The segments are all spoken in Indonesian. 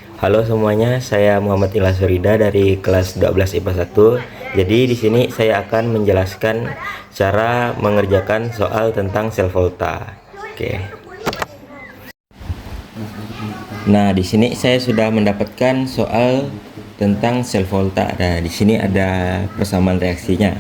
Halo semuanya, saya Muhammad Ilham Surida dari kelas 12 IPA 1. Jadi di sini saya akan menjelaskan cara mengerjakan soal tentang sel volta. Oke. Nah, di sini saya sudah mendapatkan soal tentang sel volta. Nah, di sini ada persamaan reaksinya.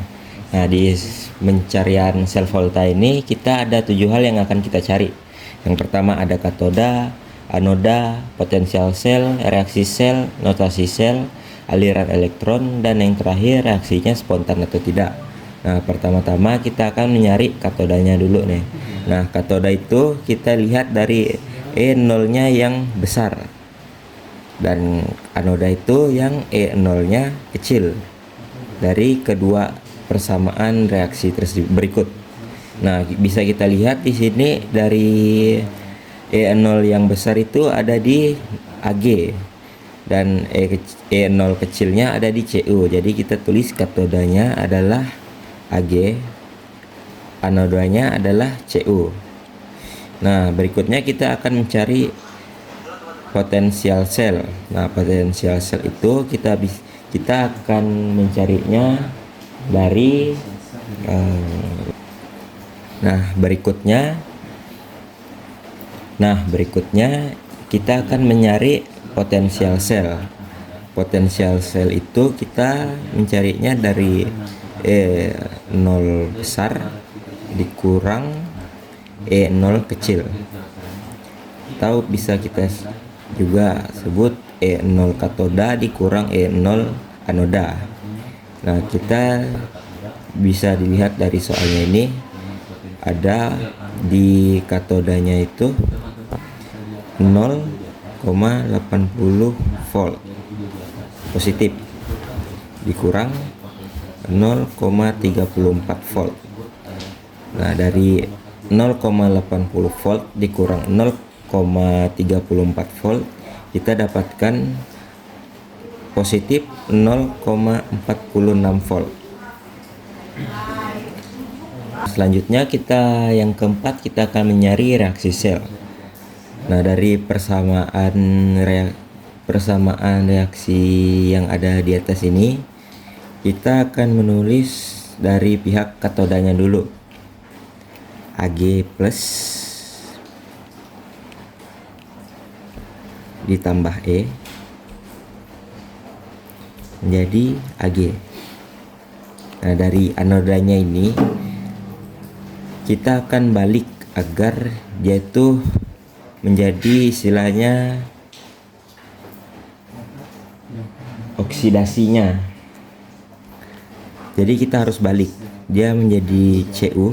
Nah, di pencarian sel volta ini kita ada 7 hal yang akan kita cari. Yang pertama ada katoda, anoda, potensial sel, reaksi sel, notasi sel, aliran elektron, dan yang terakhir reaksinya spontan atau tidak. Nah, pertama-tama kita akan mencari katodanya dulu nih. Nah, katoda itu kita lihat dari E0-nya yang besar dan anoda itu yang E0-nya kecil dari kedua persamaan reaksi tersebut berikut. Nah, bisa kita lihat di sini dari E0 yang besar itu ada di Ag dan E0 kecilnya ada di Cu. Jadi kita tulis katodanya adalah Ag, anodanya adalah Cu. Nah, berikutnya kita akan mencari potensial sel. Nah, potensial sel itu kita akan mencarinya dari berikutnya kita akan mencari potensial sel. Potensial sel itu kita mencarinya dari E0 besar dikurang E0 kecil, atau bisa kita juga sebut E0 katoda dikurang E0 anoda. Nah, kita bisa dilihat dari soalnya ini ada di katodanya itu 0,80 volt positif dikurang 0,34 volt. Nah, dari 0,80 volt dikurang 0,34 volt kita dapatkan positif 0,46 volt. Selanjutnya yang keempat kita akan mencari reaksi sel. Nah, dari persamaan reaksi yang ada di atas ini kita akan menulis dari pihak katodanya dulu. Ag plus ditambah E menjadi Ag. Nah, dari anodanya ini kita akan balik agar dia itu menjadi istilahnya oksidasinya. Jadi kita harus balik dia menjadi Cu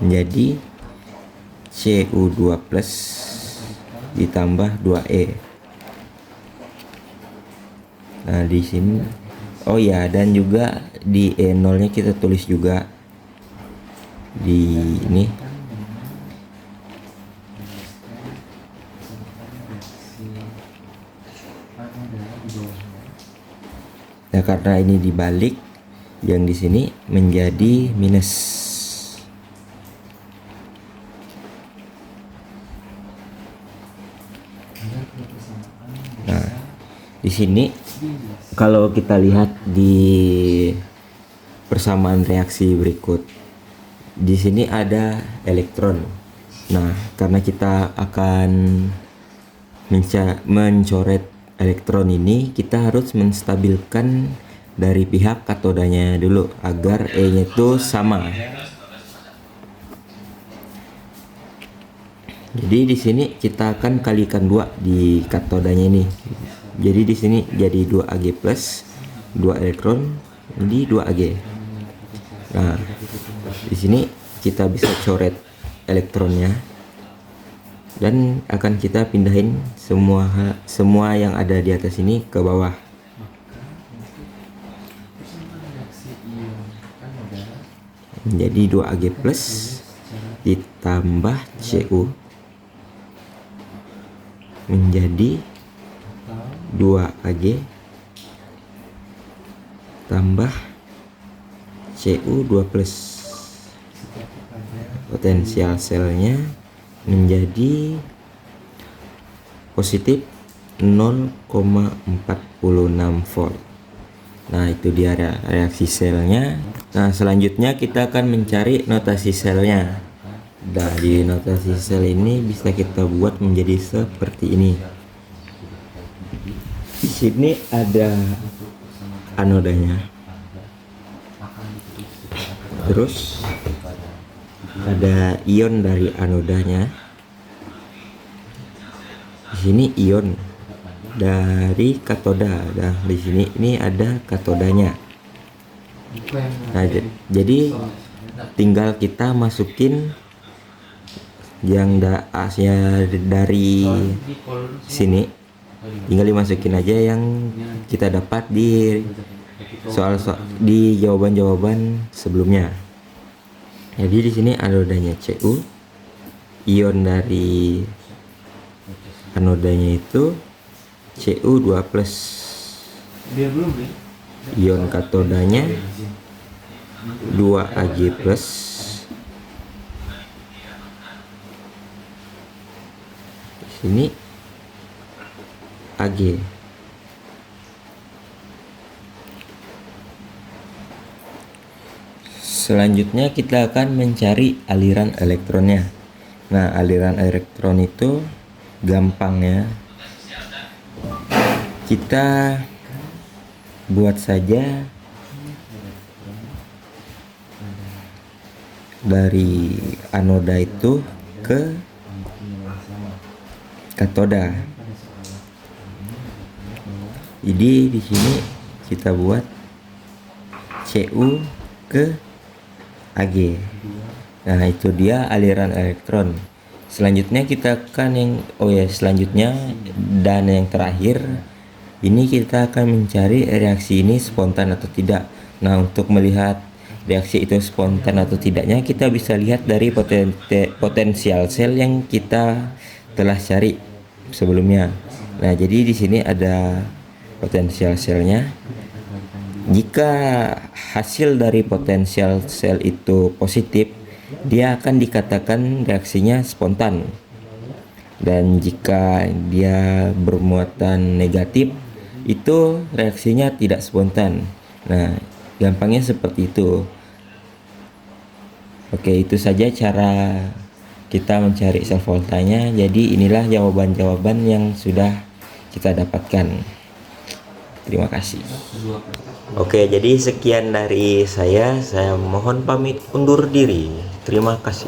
menjadi Cu2 plus ditambah 2E. Nah, di sini dan juga di E0 nya kita tulis juga di ini. Nah, karena ini dibalik, yang di sini menjadi minus. Nah, di sini kalau kita lihat di persamaan reaksi berikut, di sini ada elektron. Nah, karena kita akan mencoret elektron ini, kita harus menstabilkan dari pihak katodanya dulu agar E-nya itu sama. Jadi di sini kita akan kalikan 2 di katodanya ini. Jadi di sini jadi 2 Ag plus 2 elektron jadi 2 Ag. Nah, di sini kita bisa coret elektronnya dan akan kita pindahin semua yang ada di atas ini ke bawah. Menjadi 2 Ag plus ditambah Cu menjadi 2 Ag tambah Cu2 plus. Potensial selnya menjadi positif 0,46 volt. Nah, itu dia reaksi selnya. Nah, selanjutnya kita akan mencari notasi selnya. Nah, di notasi sel ini bisa kita buat menjadi seperti ini. Di sini ada anodanya. Terus ada ion dari anodanya. Di sini ion dari katoda. Nah, di sini ini ada katodanya. Nah, jadi tinggal kita masukin yang dari sini, tinggal dimasukin aja yang kita dapat di di jawaban-jawaban sebelumnya. Jadi di sini anodanya Cu, ion dari anodanya itu Cu2+, ion katodanya 2Ag+, ini Ag. Selanjutnya kita akan mencari aliran elektronnya. Nah, aliran elektron itu gampang ya. Kita buat saja dari anoda itu ke katoda. Jadi di sini kita buat Cu ke Ag. Nah, itu dia aliran elektron. Selanjutnya kita akan selanjutnya dan yang terakhir ini kita akan mencari reaksi ini spontan atau tidak. Nah, untuk melihat reaksi itu spontan atau tidaknya kita bisa lihat dari potensial sel yang kita telah cari sebelumnya. Nah, jadi di sini ada potensial selnya. Jika hasil dari potensial sel itu positif, dia akan dikatakan reaksinya spontan. Dan jika dia bermuatan negatif, itu reaksinya tidak spontan. Nah, gampangnya seperti itu. Oke, itu saja cara kita mencari sel voltanya. Jadi inilah jawaban-jawaban yang sudah kita dapatkan. Terima kasih. Oke, jadi sekian dari saya. Saya mohon pamit undur diri. Terima kasih.